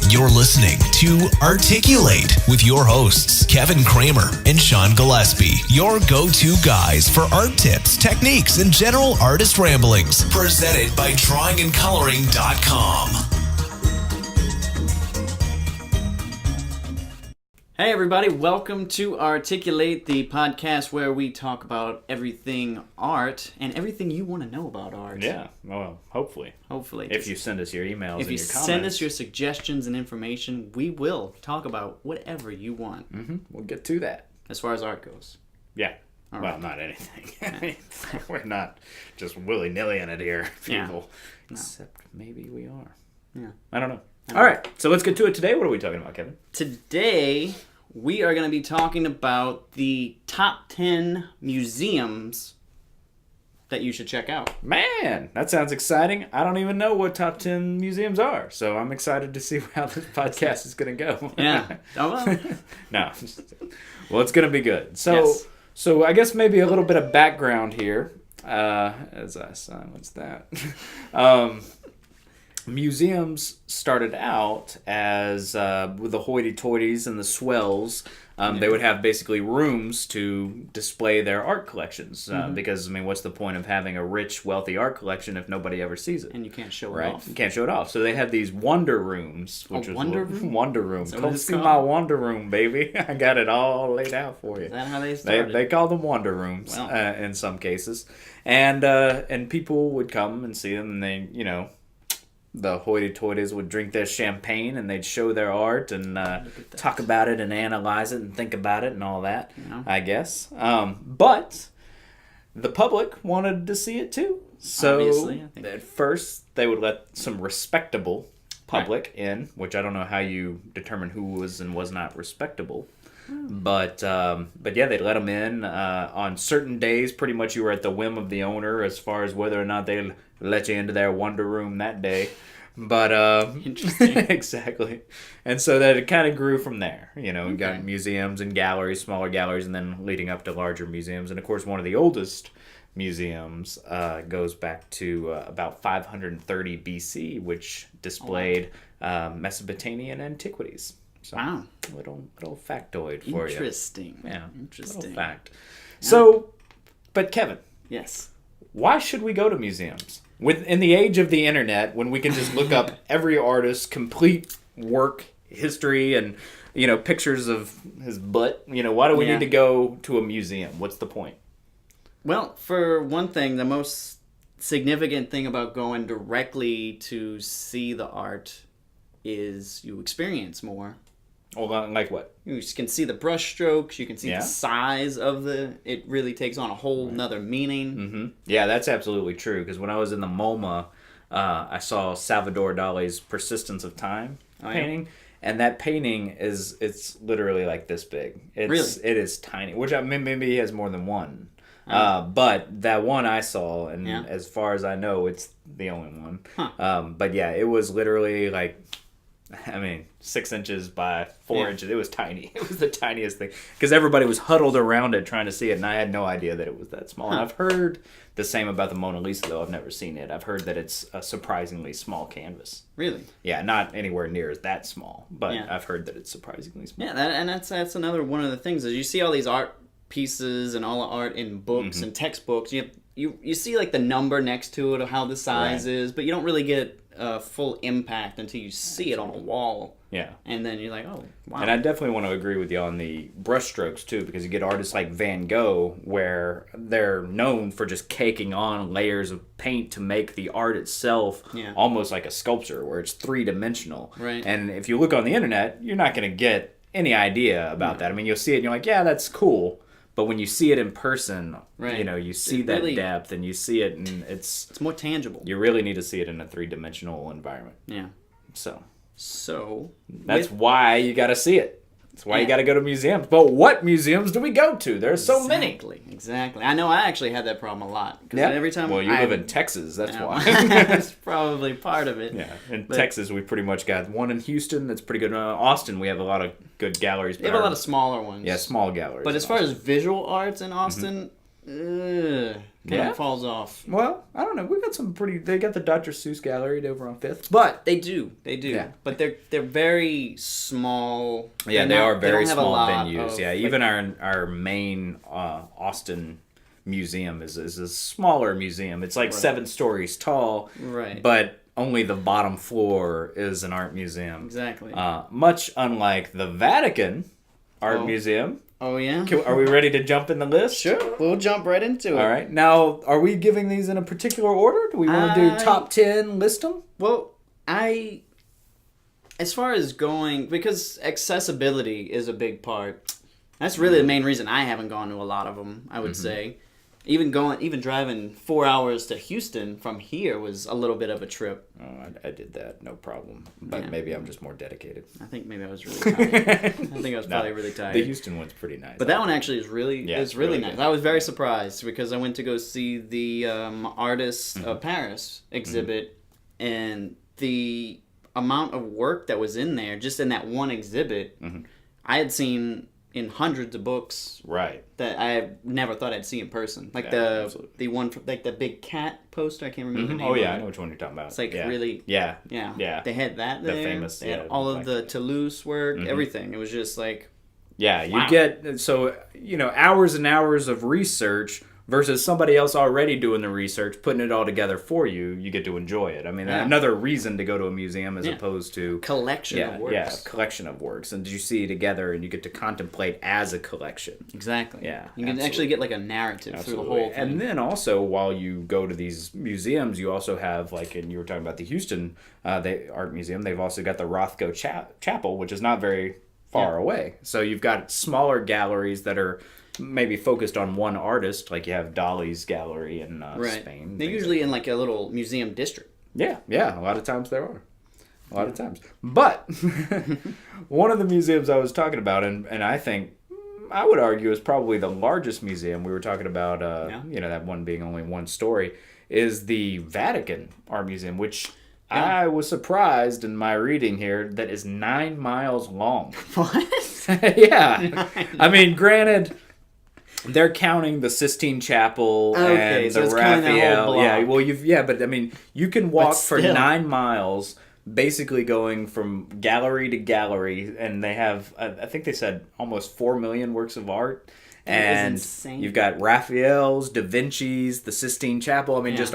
You're listening to Articulate with your hosts, Kevin Kramer and Shawn Gillespie, your go-to guys for art tips, techniques, and general artist ramblings. Presented by drawingandcoloring.com. Hey everybody, welcome to Articulate, the podcast where we talk about everything art and everything you want to know about art. Yeah, well, hopefully. Hopefully. If you send us your emails and your comments. If you send us your suggestions and information, we will talk about whatever you want. Mm-hmm. We'll get to that. As far as art goes. Yeah. All well, right. not anything. I mean, we're not just willy-nilly in it here, people. No. Except maybe we are. Yeah. I don't know. All right, so let's get to it today. What are we talking about, Kevin? Today, we are going to be talking about the top 10 museums that you should check out. Man, that sounds exciting. I don't even know what top 10 museums are, so I'm excited to see how this podcast is going to go. Yeah. Oh, well. No. Well, it's going to be good. So, Yes. So I guess maybe a little bit of background here, as I silence that. Museums started out as with the hoity-toities and the swells. They would have basically rooms to display their art collections. Because, I mean, what's the point of having a rich, wealthy art collection if nobody ever sees it? And you can't show it Right? off. You can't show it off. So they had these wonder rooms. Which wonder room? Wonder room. Is that what Come it's see called? my wonder room, baby. I got it all laid out for you. Is that how they started? They call them wonder rooms in some cases. And people would come and see them, and they, you know, the hoity-toities would drink their champagne and they'd show their art and talk about it and analyze it and think about it and all that, I guess. But the public wanted to see it too. So Obviously, I think. at first they would let some respectable public in, which I don't know how you determine who was and was not respectable. But yeah, they'd let them in on certain days. Pretty much you were at the whim of the owner as far as whether or not they'd let you into their wonder room that day. But Interesting. exactly. And so that it kind of grew from there. You know, you got museums and galleries, smaller galleries, and then leading up to larger museums. And of course, one of the oldest museums goes back to about 530 BC, which displayed Mesopotamian antiquities. So, Wow. Little factoid for you. Interesting. Yeah. Interesting. Little fact. So, but Kevin, Yes. why should we go to museums? In the age of the internet, when we can just look up every artist's complete work history and, you know, pictures of his butt, you know, why do we need to go to a museum? What's the point? Well, for one thing, the most significant thing about going directly to see the art is you experience more. Well, like what? You can see the brush strokes, you can see the size of it really takes on a whole nother meaning. Mm-hmm. Yeah, that's absolutely true. Because when I was in the MoMA, I saw Salvador Dali's Persistence of Time painting. And that painting it's literally like this big. Really? It is tiny. Which maybe he has more than one. But that one I saw, and as far as I know, it's the only one. Huh. But yeah, it was literally like, I mean, 6 inches by 4 inches. It was tiny. It was the tiniest thing. Because everybody was huddled around it trying to see it, and I had no idea that it was that small. And I've heard the same about the Mona Lisa, though. I've never seen it. I've heard that it's a surprisingly small canvas. Really? Yeah, not anywhere near that small, but Yeah. I've heard that it's surprisingly small. Yeah, that's another one of the things is you see all these art pieces and all the art in books and textbooks. You see like the number next to it of how the size is, but you don't really get full impact until you see it on a wall. Yeah. And then you're like, oh, wow. And I definitely want to agree with you on the brushstrokes, too, because you get artists like Van Gogh, where they're known for just caking on layers of paint to make the art itself almost like a sculpture, where it's three-dimensional. Right. And if you look on the internet, you're not going to get any idea about that. I mean, you'll see it and you're like, yeah, that's cool. But when you see it in person, you know, you see that really, depth and you see it, and it's more tangible. You really need to see it in a three-dimensional environment. Yeah. So that's why you got to see it. That's why you got to go to museums. But what museums do we go to? There's so many. Exactly. I know I actually had that problem a lot. Yeah. Every time you live in Texas, that's why. That's probably part of it. Yeah. In Texas, we pretty much got one in Houston that's pretty good. Austin, we have a lot of good galleries. They have a lot of smaller ones. Yeah, small galleries. But as far as visual arts in Austin, kind of falls off. Well, I don't know. We got some pretty. They got the Dr. Seuss Gallery over on 5th, but They do. Yeah. But they're very small. yeah, they are very small venues. Of, Yeah, even our main Austin museum is a smaller museum. It's like 7 stories tall. Right. But only the bottom floor is an art museum. Exactly. Much unlike the Vatican Art Museum. Oh, yeah? Are we ready to jump in the list? Sure. We'll jump right into it. All right. Now, are we giving these in a particular order? Do we want to do top 10, list them? Well, as far as going, because accessibility is a big part. That's really the main reason I haven't gone to a lot of them, I would say. Even driving 4 hours to Houston from here was a little bit of a trip. Oh, I did that, no problem. But maybe I'm just more dedicated. I think maybe I was really tired. I think I was probably really tired. The Houston one's pretty nice. But that one actually is really really nice. good. I was very surprised because I went to go see the Artists of Paris exhibit, and the amount of work that was in there, just in that one exhibit, I had seen in hundreds of books that I never thought I'd see in person. Like the one from, like the big cat poster. I can't remember the name. Oh yeah, of it. I know which one you're talking about. It's like really yeah. They had that there. The famous They had all of the Toulouse work, everything. It was just like you get hours and hours of research versus somebody else already doing the research, putting it all together for you. You get to enjoy it. I mean, another reason to go to a museum as opposed to collection of works. Yeah, collection of works, and you see it together, and you get to contemplate as a collection. Exactly. Yeah, you can actually get like a narrative through the whole thing. And then also, while you go to these museums, you also have and you were talking about the Houston Art Museum. They've also got the Rothko Chapel, which is not very far away. So you've got smaller galleries that are maybe focused on one artist, like you have Dali's gallery in Spain. They're usually in like a little museum district. Yeah, a lot of times there are. A lot of times. But one of the museums I was talking about, and I think, I would argue is probably the largest museum, we were talking about, that one being only one story, is the Vatican Art Museum, which I was surprised in my reading here that is 9 miles long. What? Yeah. I mean, granted, they're counting the Sistine Chapel and so the it's counting that whole Raphael. block. Yeah, but I mean, you can walk for 9 miles, basically going from gallery to gallery, and they have, I think they said, almost 4 million works of art. And insane. You've got Raphael's, Da Vinci's, the Sistine Chapel. I mean, you're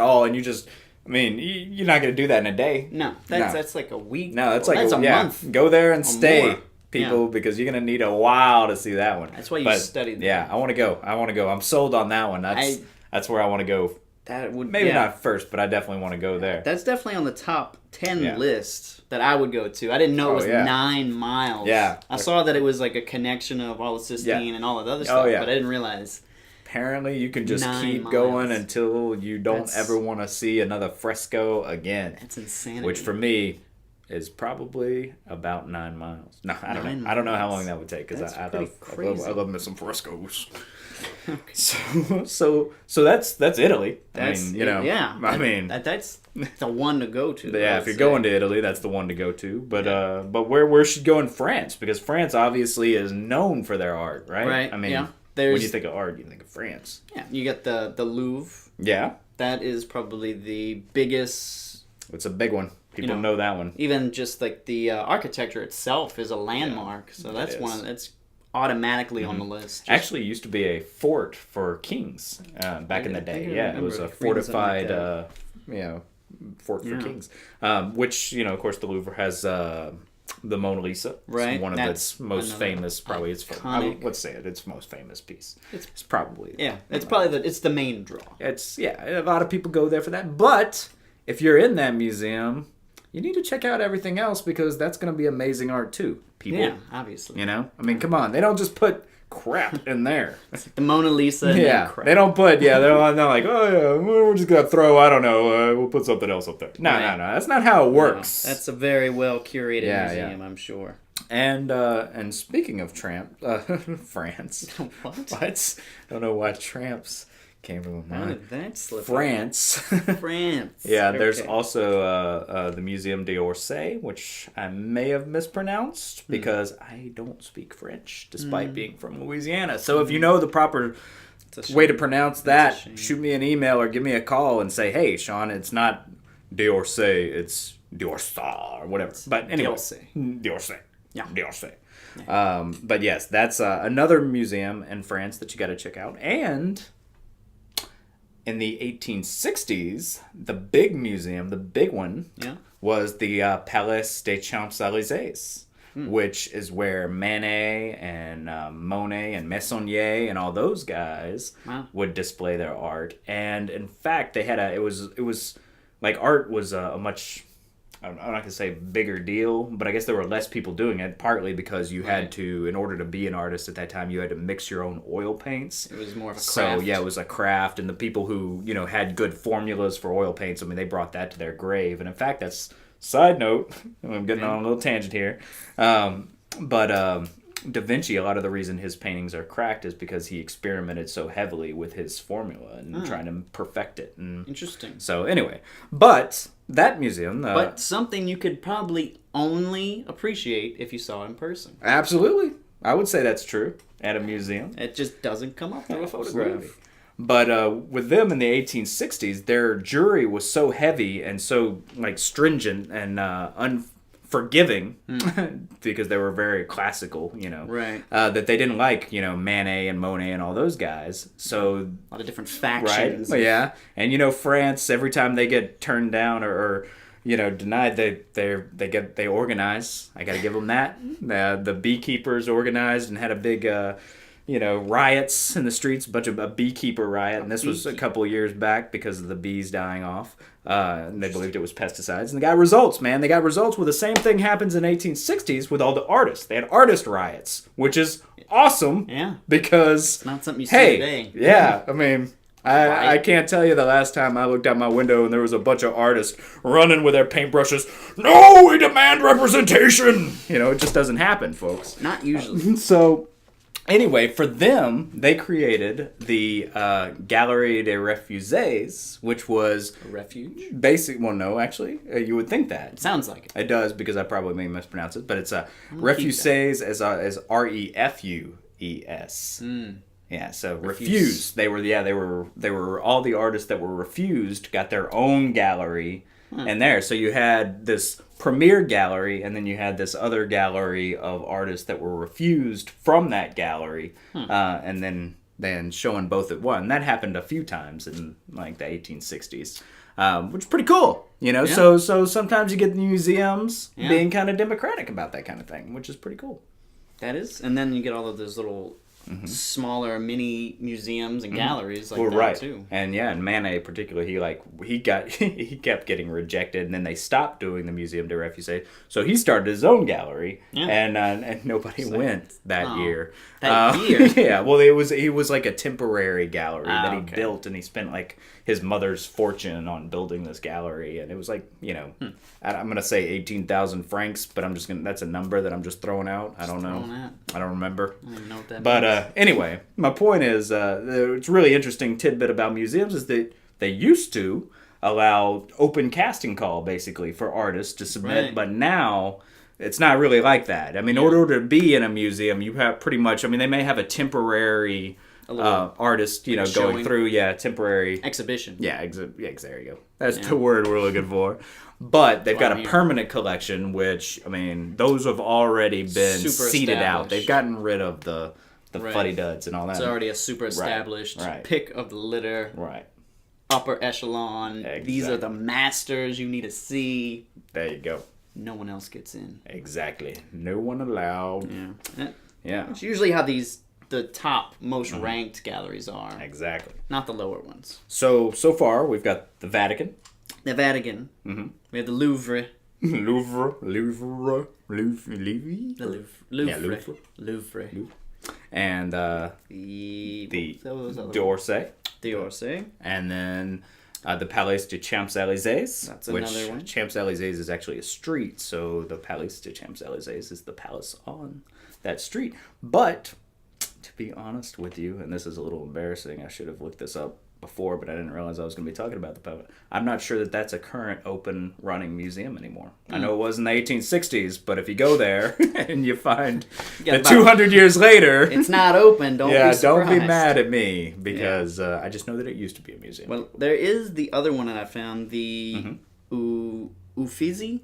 not going to do that in a day. No, that's like a week. No, that's like a month. Go there and stay. More. People, because you're gonna need a while to see that one. That's why you studied that. Yeah, I want to go. I'm sold on that one. That's where I want to go. That would maybe not first, but I definitely want to go there. That's definitely on the top 10 list that I would go to. I didn't know it was 9 miles. Yeah, I saw that it was like a connection of all the Sistine and all of the other stuff, but I didn't realize. Apparently, you can just keep 9 going miles. until you don't ever want to see another fresco again. That's insanity. Which for me is probably about 9 miles. No, I don't know. I don't know how long that would take because I love me some frescoes. Okay. So that's Italy. That's the one to go to. Yeah, if you're going to Italy, that's the one to go to. But where should go in France? Because France obviously is known for their art, right? Right. I mean, when you think of art, you think of France. Yeah, you get the Louvre. Yeah. That is probably the biggest. It's a big one. People know that one. Even just like the architecture itself is a landmark, so that's that's automatically on the list. Actually, it used to be a fort for kings back in the day. Yeah, it was a fortified, fort for kings. Which of course, the Louvre has the Mona Lisa. Right, it's one of its most famous. Probably let's say its most famous piece. It's probably it's probably it's the main draw. It's a lot of people go there for that, but if you're in that museum, you need to check out everything else because that's going to be amazing art too, people. Yeah, obviously. I mean, come on. They don't just put crap in there. It's like the Mona Lisa and crap. They don't put, they're not like, we're just going to throw, I don't know, we'll put something else up there. No. That's not how it works. No, that's a very well curated museum, I'm sure. And speaking of France. What? I don't know why tramps came from my mind. How did that slip? France. France. Yeah, there's also the Museum d'Orsay, which I may have mispronounced because I don't speak French, despite being from Louisiana. So if you know the proper way to pronounce that, shame. shoot me an email or give me a call and say, hey, Shawn, it's not d'Orsay, it's d'Orsay or whatever. But anyway, d'Orsay. Yeah. D'Orsay. But yes, that's another museum in France that you got to check out. And in the 1860s, the big museum, the big one, was the Palais des Champs-Élysées, which is where Manet and Monet and Meissonier and all those guys would display their art. And in fact, they had it was like art was a much, I'm not going to say bigger deal, but I guess there were less people doing it, partly because you had to, in order to be an artist at that time, you had to mix your own oil paints. It was more of a craft. So, yeah, it was a craft, and the people who, had good formulas for oil paints, I mean, they brought that to their grave. And in fact, that's, side note, I'm getting on a little tangent here, but Da Vinci, a lot of the reason his paintings are cracked is because he experimented so heavily with his formula and trying to perfect it. And interesting. So anyway, but that museum... but something you could probably only appreciate if you saw it in person. Absolutely. I would say that's true at a museum. It just doesn't come up through a photograph. But with them in the 1860s, their jury was so heavy and so stringent and unforgiving because they were very classical, right? That they didn't like, Manet and Monet and all those guys. So a lot of different factions, right? Yeah, and France, every time they get turned down or denied, they organize. I got to give them that. The beekeepers organized and had a big. Riots in the streets, a beekeeper riot, and this was a couple of years back because of the bees dying off. And they believed it was pesticides, and they got results, man. They got results where the same thing happens in 1860s with all the artists. They had artist riots, which is awesome. Yeah. Because it's not something you see today. Yeah, I mean, I can't tell you the last time I looked out my window and there was a bunch of artists running with their paintbrushes. No, we demand representation. It just doesn't happen, folks. Not usually. So. Anyway, for them, they created the Galerie des Refuges, which was... A refuge? Well, no, actually. You would think that. It sounds like it. It does, because I probably may mispronounce it, but it's Refuges as Refus. Yeah, so refuse. They were all the artists that were refused got their own gallery in there. So you had this premier gallery, and then you had this other gallery of artists that were refused from that gallery, and then showing both at one. That happened a few times in the 1860s, which is pretty cool. So sometimes you get the museums being kind of democratic about that kind of thing, which is pretty cool. That is, and then you get all of those little smaller mini museums and galleries like that right. too. And and Manet particularly, he kept getting rejected, and then they stopped doing the Museum de Refuges. So he started his own gallery, and nobody went that year. That year, yeah. Well, it was like a temporary gallery that he built, and he spent his mother's fortune on building this gallery, and it was I'm gonna say 18,000 francs, but that's a number that I'm just throwing out. I don't know. I don't remember. I don't even know what that means. means. Anyway, my point is, it's a really interesting tidbit about museums is that they used to allow open casting call, basically, for artists to submit, but now it's not really like that. I mean, in order to be in a museum, you have pretty much, they may have a temporary artist, going through, temporary... Exhibition. Yeah, there you go. That's the word we're looking for. But they've got a permanent collection, which, those have already been seeded out. They've gotten rid of the fuddy-duds and all that. It's already a super established pick of the litter. Right. Upper echelon. Exactly. These are the masters you need to see. There you go. No one else gets in. Exactly. No one allowed. Yeah. It's usually how the top most ranked galleries are. Exactly. Not the lower ones. So far, we've got the Vatican. The Vatican. Mm-hmm. We have the Louvre. Louvre. And the d'Orsay. And then the Palais des Champs-Élysées. That's another one. Champs-Élysées is actually a street, so the Palais des Champs-Élysées is the palace on that street. But, to be honest with you, and this is a little embarrassing, I should have looked this up before, but I didn't realize I was going to be talking about the puppet. I'm not sure that that's a current open running museum anymore. I know it was in the 1860s, but if you go there and you find that 200 years later, it's not open. Don't be surprised. Don't be mad at me because I just know that it used to be a museum. Well, there is the other one that I found, the Uffizi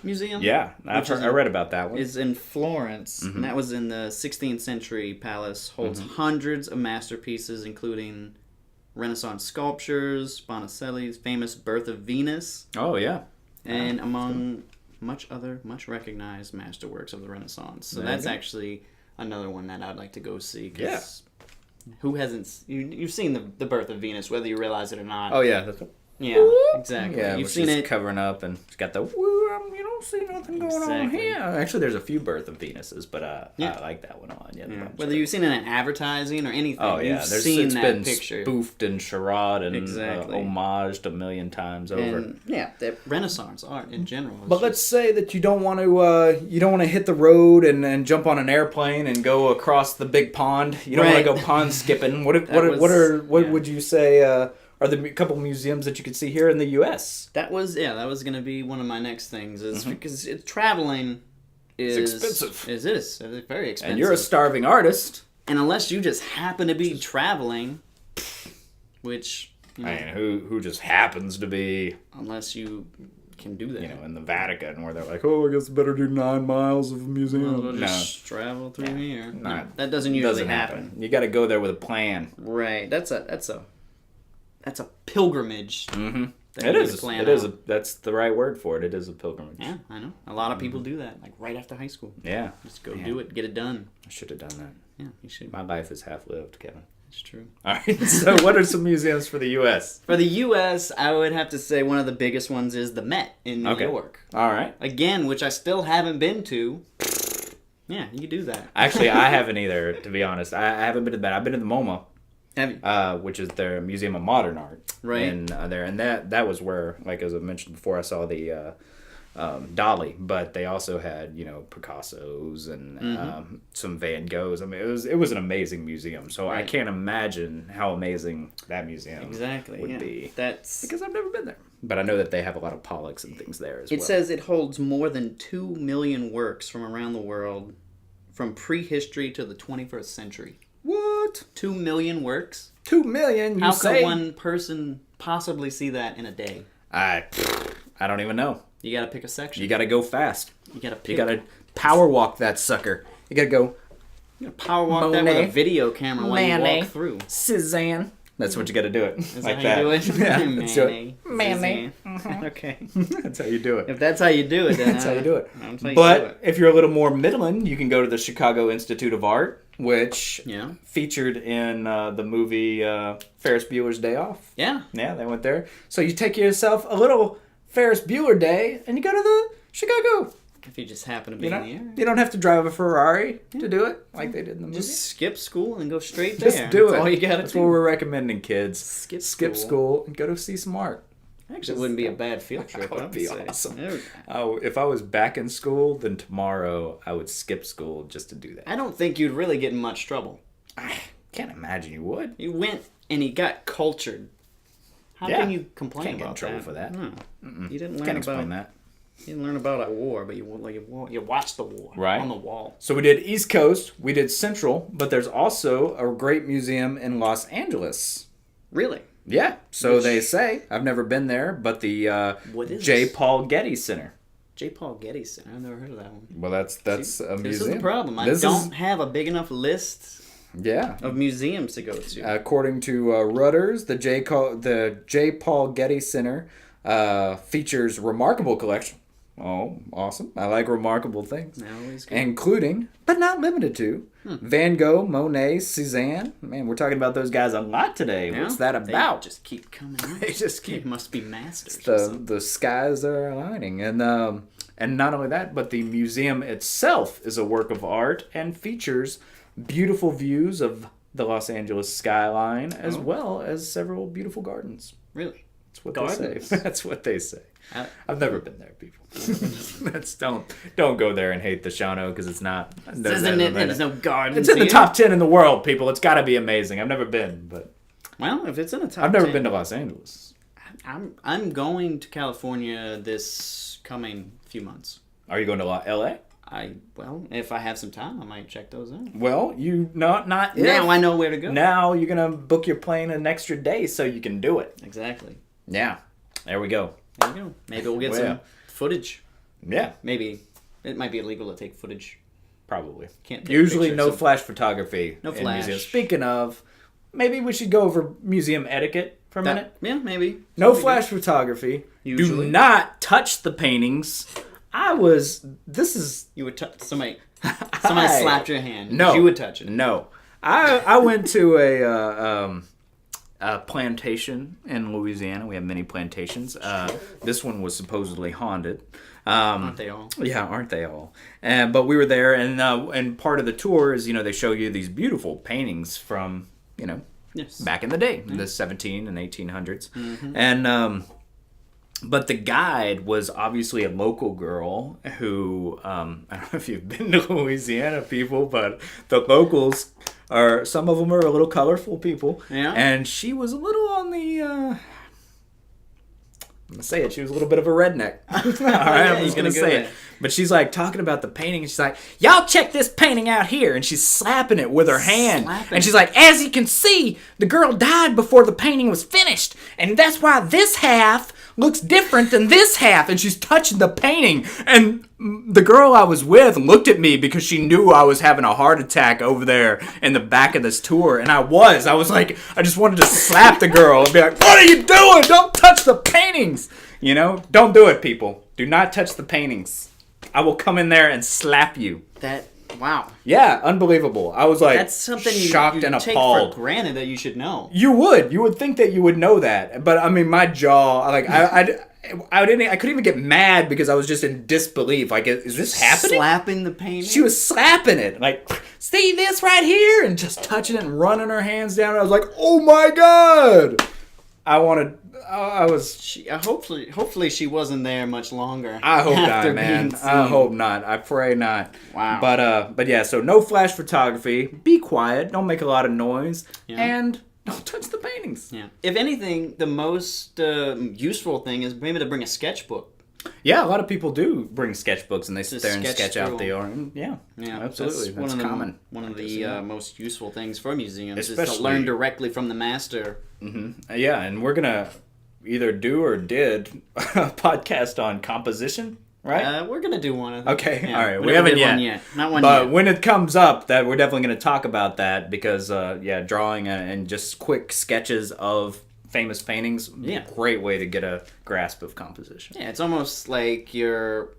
Museum. Yeah, I read about that one. Is in Florence, and that was in the 16th century palace. Holds hundreds of masterpieces, including Renaissance sculptures, Botticelli's famous Birth of Venus. Oh, yeah. And among much recognized masterworks of the Renaissance. So that's actually another one that I'd like to go see. Who hasn't... You've seen the Birth of Venus, whether you realize it or not. Oh, yeah. Yeah, exactly. Yeah, you've seen it covering up, and it's got the you don't see nothing going on here. Actually, there's a few Birth of Venuses, but I like that one a lot. Yeah. Whether you've seen it in advertising or anything, you've seen it's that been picture. Spoofed and charade and homaged a million times over. And, the Renaissance art in general. But let's say that you don't want to hit the road and jump on an airplane and go across the big pond. You don't want to go pond skipping. What would you say? Are the couple museums that you could see here in the U.S.? That was going to be one of my next things, because traveling is expensive. It is very expensive. And you're a starving artist. And unless you just happen to be traveling, which who just happens to be, unless you can do that, in the Vatican, where they're like, I guess better do 9 miles of a museum. We'll just travel through here. No, that doesn't usually happen. You got to go there with a plan. Right. That's a pilgrimage. Mm-hmm. It is. That's the right word for it. It is a pilgrimage. Yeah, I know. A lot of people do that, like right after high school. Yeah. Just go do it, get it done. I should have done that. Yeah, you should. My life is half lived, Kevin. It's true. All right. So what are some museums for the U.S.? For the U.S., I would have to say one of the biggest ones is the Met in New York. All right. Again, which I still haven't been to. Yeah, you can do that. Actually, I haven't either, to be honest. I haven't been to the Met. I've been to the MoMA. Have you? Which is their Museum of Modern Art, right? And that was where, like as I mentioned before, I saw the Dali, but they also had Picasso's and some Van Goghs. I mean, it was an amazing museum. So I can't imagine how amazing that museum would be. That's because I've never been there, but I know that they have a lot of Pollocks and things there as well. It says it holds more than 2 million works from around the world, from prehistory to the 21st century. What? 2 million works? 2 million? How could one person possibly see that in a day? I don't even know. You gotta pick a section. You gotta go fast. You gotta power walk that sucker. You gotta go. You gotta power walk that with a video camera while you walk through. Cezanne. That's what you gotta do it. Is like that how you do it? Yeah, let's do it. Manny. Okay. That's how you do it. If that's how you do it, then that's how you do it. But if you're a little more middling, you can go to the Chicago Institute of Art, which featured in the movie Ferris Bueller's Day Off. Yeah. Yeah, they went there. So you take yourself a little Ferris Bueller day and you go to the Chicago. If you just happen to be in the area. You don't have to drive a Ferrari to do it like they did in the movie. Just skip school and go straight there. Just do it. That's all you gotta do. That's what we're recommending, kids. Skip school and go to see some art. Actually, it wouldn't be a bad field trip. That would be awesome. If I was back in school, then tomorrow I would skip school just to do that. I don't think you'd really get in much trouble. I can't imagine you would. You went and you got cultured. How can you complain can't about get in trouble that? for that. No. You didn't learn can't explain that. You didn't learn about a war, but you watched the war on the wall. So we did East Coast, we did Central, but there's also a great museum in Los Angeles. Really? Yeah. So they say. I've never been there, but the J. Paul Getty Center. J. Paul Getty Center. I've never heard of that one. Well, that's a museum. This is the problem. I don't have a big enough list. Of museums to go to. According to Reuters, the J. Paul Getty Center features remarkable collection. Oh, awesome. I like remarkable things. Always good. Including, but not limited to, Van Gogh, Monet, Cezanne. Man, we're talking about those guys a lot today. Yeah? What's that about? They just keep coming out. They must be masters. The skies are aligning. And not only that, but the museum itself is a work of art and features beautiful views of the Los Angeles skyline as well as several beautiful gardens. Really? That's what they say. That's what they say. I've never been there, people. Don't go there and hate the Shawno because it's not. There's no gardens. It's in the top 10 in the world, people. It's got to be amazing. I've never been, but Well, if it's in the top I've never 10, been to Los Angeles. I'm going to California this coming few months. Are you going to L.A.? Well, if I have some time, I might check those out. Well, not now I know where to go. Now you're gonna book your plane an extra day so you can do it. Exactly. Yeah, there we go. There you go. Maybe we'll get some footage. Yeah, maybe it might be illegal to take footage. Probably. Can't take Usually pictures, no so... flash photography. No in flash. Museums. Speaking of, maybe we should go over museum etiquette for a minute. Yeah, maybe. No flash photography. Usually. Do not touch the paintings. You would touch somebody. Somebody slapped your hand. No, you would touch it. No, I went to a plantation in Louisiana. We have many plantations. This one was supposedly haunted. Aren't they all? Yeah, aren't they all? But we were there, and part of the tour is they show you these beautiful paintings from yes. back in the day, the 17 and 1800s, and. But the guide was obviously a local girl who, I don't know if you've been to Louisiana, people, but the locals some of them are a little colorful people. Yeah. And she was a little on the, I'm going to say it, she was a little bit of a redneck. All right, I'm just going to say it. But she's like talking about the painting, and she's like, y'all check this painting out here. And she's slapping it with her hand. And she's like, as you can see, the girl died before the painting was finished. And that's why this half looks different than this half. And she's touching the painting. And the girl I was with looked at me because she knew I was having a heart attack over there in the back of this tour. And I was like, I just wanted to slap the girl and be like, what are you doing? Don't touch the paintings. Don't do it, people. Do not touch the paintings. I will come in there and slap you. Wow. Yeah, unbelievable. I was like, that's something shocked you and take appalled. for granted that you should know. You would think that you would know that, but I mean, my jaw, like, I couldn't even get mad because I was just in disbelief. Like, is this happening? Slapping the painting. She was slapping it, like, see this right here, and just touching it and running her hands down. I was like, oh my god! Hopefully she wasn't there much longer. I hope not, man. I hope not. I pray not. Wow. But yeah, so no flash photography. Be quiet. Don't make a lot of noise. Yeah. And don't touch the paintings. Yeah. If anything, the most useful thing is maybe to bring a sketchbook. Yeah, a lot of people do bring sketchbooks and they sit there and sketch out the art. Yeah, absolutely. That's common. One of the most useful things for museums is to learn directly from the master. Mm-hmm. Yeah, and we're going to either do or did a podcast on composition, right? We're going to do one of them. Okay, all right. We haven't yet. Not one yet. But when it comes up, that we're definitely going to talk about that because, drawing and just quick sketches of famous paintings, great way to get a grasp of composition. Yeah, it's almost like if you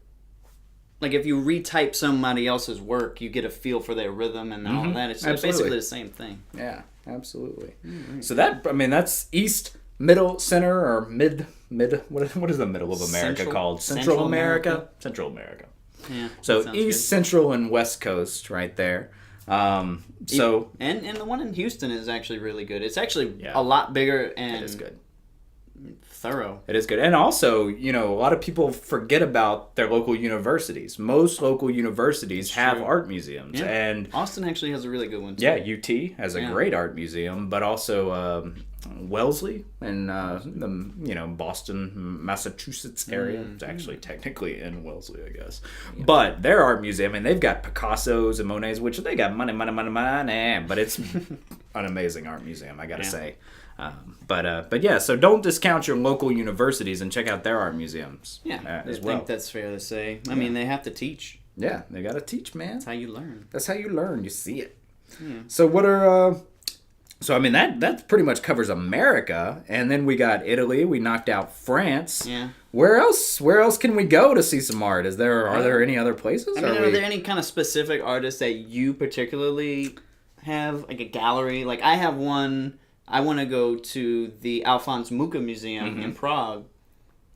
retype somebody else's work, you get a feel for their rhythm and all that. It's basically the same thing. Yeah, absolutely. Mm-hmm. So that's East, Middle, Center, or mid. What is the middle of America called? Central America. Central America. Yeah. So East, good. Central, and West Coast, right there. And the one in Houston is actually really good. It's actually a lot bigger and it is good. Thorough. It is good. And also, a lot of people forget about their local universities. Most local universities have art museums. Yeah. And Austin actually has a really good one too. Yeah, UT has a great art museum, but also Wellesley in Boston, Massachusetts area. It's actually technically in Wellesley, I guess. Yeah. But their art museum, and they've got Picassos and Monets, which they got money, but it's an amazing art museum, I gotta say. But yeah, so don't discount your local universities and check out their art museums. Yeah, I think that's fair to say. I mean, they have to teach. Yeah, they gotta teach, man. That's how you learn. That's how you learn. You see it. Yeah. So what are So I mean that pretty much covers America, and then we got Italy. We knocked out France. Yeah. Where else can we go to see some art? Are there any other places? I mean, are there any kind of specific artists that you particularly have, like a gallery? Like I have one. I want to go to the Alphonse Mucha Museum in Prague,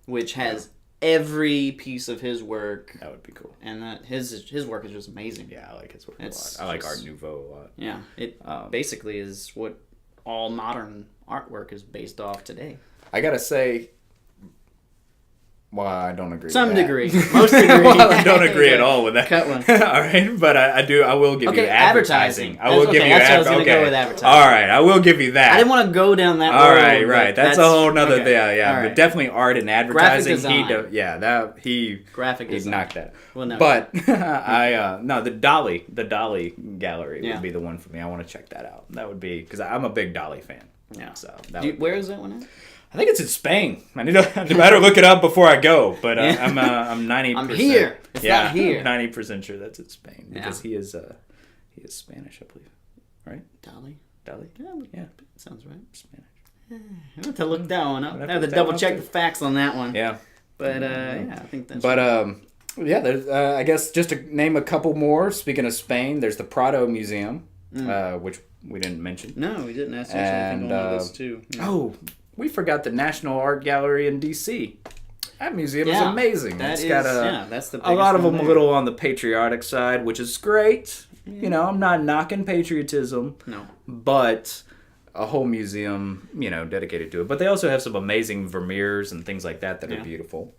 which has every piece of his work. That would be cool. And his work is just amazing. Yeah, I like his work a lot. I like Art Nouveau a lot. Yeah, it basically is what all modern artwork is based off today. I gotta say, Well, I don't agree. Some with that. degree, most degree. Well, I don't agree at all with that. Cut one. All right, but I will give you advertising. I will give you that's what I was advertising. gonna go with advertising. All right, I will give you that. I didn't want to go down that road. All right, right. That's a whole nother thing. Yeah, All right. but definitely art and advertising. Graphic design. Graphic he design. knocked that. Well, no. But the Dolly gallery Yeah. would be the one for me. I want to check that out. That would be because I'm a big Dolly fan. Yeah. So where is that one at? I think it's in Spain. I better look it up before I go. But I'm 90%. I'm here. It's not here. 90% sure that's in Spain because he is Spanish, I believe. Right? Dolly. Yeah. Sounds right. Spanish. I have to look that one up. I have to double check the facts on that one. Yeah. But I think that's. But there's I guess just to name a couple more. Speaking of Spain, there's the Prado Museum, which we didn't mention. No, we didn't. That's actually on the list too. Yeah. Oh, we forgot the National Art Gallery in D.C. That museum is amazing. That's the a lot of them a little on the patriotic side, which is great. Yeah. You know, I'm not knocking patriotism. No. But a whole museum, dedicated to it. But they also have some amazing Vermeers and things like that are beautiful,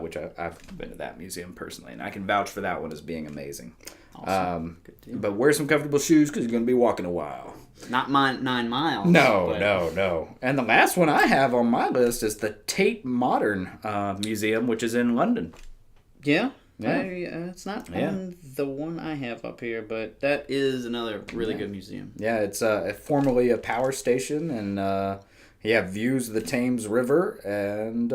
which I've been to that museum personally, and I can vouch for that one as being amazing. Awesome. But wear some comfortable shoes because you're going to be walking a while. Not 9 miles. No. And the last one I have on my list is the Tate Modern Museum, which is in London. Yeah. It's not on the one I have up here, but that is another really good museum. Yeah, it's formerly a power station, and views of the Thames River, and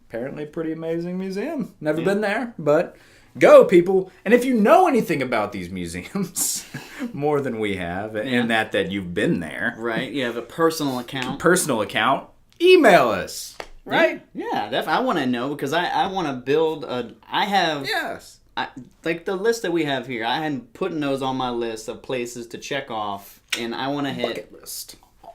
apparently a pretty amazing museum. Never been there, but go, people. And if you know anything about these museums, more than we have, in that you've been there. Right, you have a personal account. Email us. Right? Yeah, definitely. I want to know because I want to build like the list that we have here. I had putting those on my list of places to check off, and I want to hit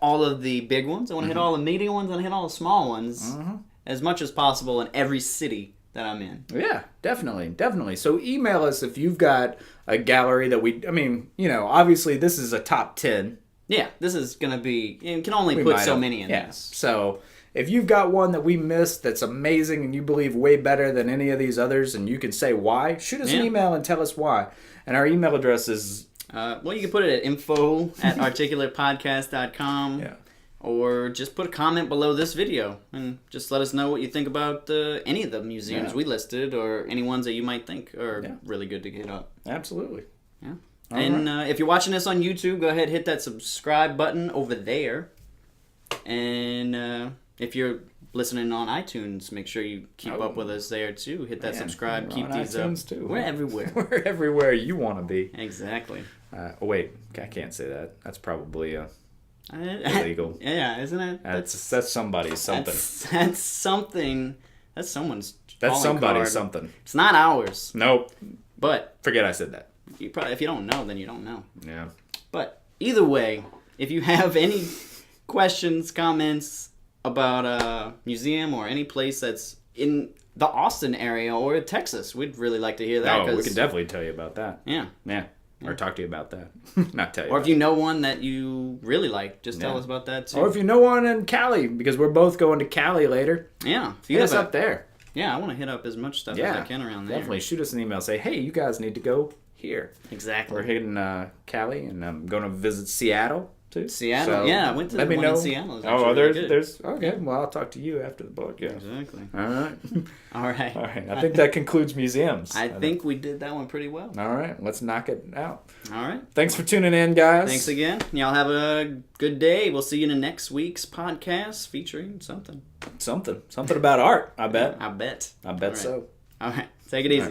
all of the big ones. I want to hit all the medium ones, and I hit all the small ones as much as possible in every city that I'm in. Yeah, definitely. So email us if you've got a gallery that obviously this is a top 10. Yeah, this is going to be, you can only put so many in this. So if you've got one that we missed that's amazing and you believe way better than any of these others and you can say why, shoot us an email and tell us why. And our email address is... you can put it at info@articulatepodcast.com. Yeah. Or just put a comment below this video and just let us know what you think about any of the museums we listed or any ones that you might think are really good to get up. Absolutely. Yeah. And if you're watching this on YouTube, go ahead and hit that subscribe button over there. And if you're listening on iTunes, make sure you keep up with us there too. Hit that subscribe, keep these iTunes up. Too. We're everywhere. We're everywhere you want to be. Exactly. Wait, I can't say that. That's probably illegal. Yeah, isn't it? That's somebody's something. That's something. That's someone's. That's somebody's card. Something. It's not ours. Nope. But forget I said that. If you don't know, then you don't know. Yeah. But either way, if you have any questions, comments about a museum or any place that's in the Austin area or Texas, we'd really like to hear that. Oh, we can definitely tell you about that. Yeah. Or talk to you about that. Not tell you. Or if you know one that you really like, just tell us about that too. Or if you know one in Cali, because we're both going to Cali later. Yeah. If you hit us up there. Yeah, I want to hit up as much stuff as I can around there. Definitely. Shoot us an email. Say, hey, you guys need to go here. Exactly. We're hitting Cali, and I'm going to visit Seattle too. Seattle? So I went to the one in Seattle. There's okay. Well, I'll talk to you after the podcast. Exactly. All right. All right. I think that concludes museums. I think we did that one pretty well. All right. Let's knock it out. All right. Thanks for tuning in, guys. Thanks again. Y'all have a good day. We'll see you in the next week's podcast featuring something. Something about art, I bet. I bet so. All right. Take it easy.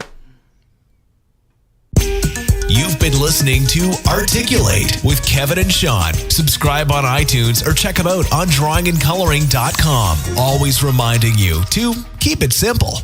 You've been listening to Articulate with Kevin and Shawn. Subscribe on iTunes or check them out on drawingandcoloring.com. Always reminding you to keep it simple.